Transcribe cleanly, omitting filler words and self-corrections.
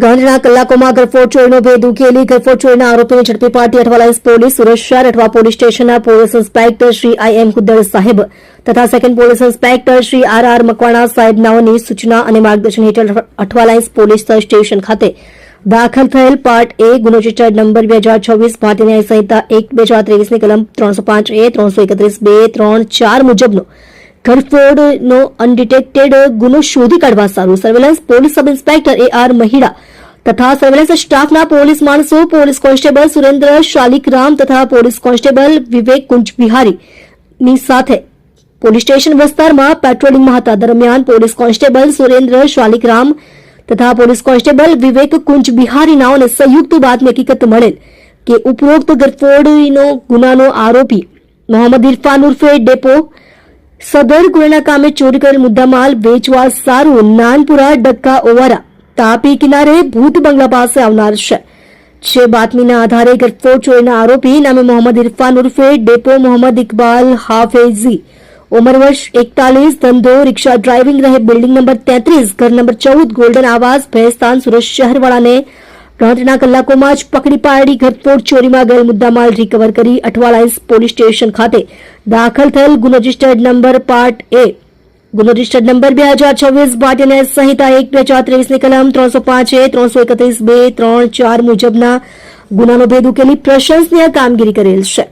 ગાંધીના કલાકોમાં ગરફોડ ચોરીનો ભેદ ઉકેલી ગરફોડ ચોરીના આરોપીને ઝડપી પાડતી અઠવા લાઇન્સ પોલીસ સુરત શહેર અઠવા પોલીસ સ્ટેશનના police inspector Shri I M. Khuddar સાહેબ તથા second police inspector Shri R R. Makwana સાહેબનાઓની સૂચના અને માર્ગદર્શન હેઠળ અઠવા લાઇન્સ પોલીસ સ્ટેશન ખાતે દાખલ થયેલ પાર્ટ એ ગુનો રજિસ્ટર્ડ નંબર 2026 ભારતીય ન્યાય સંહિતા 1/2023 ની કલમ 305A 331(2) 3 4 મુજબનો ગરફોડનો અનડિટેક્ટેડ ગુનો શોધી કાઢવા સારું surveillance police sub inspector A R. Mahida તથા સર્વેલન્સ સ્ટાફના પોલીસ માણસો પોલીસ કોન્સ્ટેબલ સુરેન્દ્ર શાલિકરામ તથા પોલીસ કોન્સ્ટેબલ વિવેક કુંજબિહારીની સાથે પોલીસ સ્ટેશન વિસ્તારમાં પેટ્રોલિંગમાં હતા દરમિયાન પોલીસ કોન્સ્ટેબલ સુરેન્દ્ર શાલિકરામ તથા પોલીસ કોન્સ્ટેબલ વિવેક કુંજબિહારીનાઓને સંયુક્ત બાતમી હકીકત મળેલ કે ઉપરોક્ત ગરફોડનો ગુનાનો આરોપી મોહમ્મદ ઇરફાન ઉર્ફે ડેપો સદર ગુનાના કામે ચોરી કરેલ મુદ્દામાલ વેચવા સારું નાનપુરા ડક્કા ઓવારા તાપી કિનારે ભૂત બંગલા પાસે આવનાર છે જે બાતમીના આધારે ગરફોડ ચોરીના આરોપી નામે મોહમ્મદ ઇરફાન ઉર્ફે ડેપો મોહમ્મદ ઇકબાલ હાફેઝી ઉંમર વર્ષ 41 ધંધો રિક્ષા ડ્રાઇવિંગ રહે બિલ્ડિંગ નંબર 33 ઘર નંબર 14 ગોલ્ડન આવાસ ભેસ્તાન સુરત શહેરવાળાને ગણતરીના કલાકોમાં જ પકડી પાડી ગરફોડ ચોરીમાં ગયેલ મુદ્દામાલ રિકવર કરી અઠવા લાઇન્સ પોલીસ સ્ટેશન ખાતે દાખલ થયેલ ગુનો રજિસ્ટર્ડ નંબર પાર્ટ એ ગુનો રજિસ્ટર્ડ નંબર 2026 ભારતીય ન્યાય સંહિતા 1/2023 ની કલમ 305A 331(2) 3 4 મુજબના ગુનાનો ભેદ ઉકેલી પ્રશંસનીય કામગીરી કરેલ છે.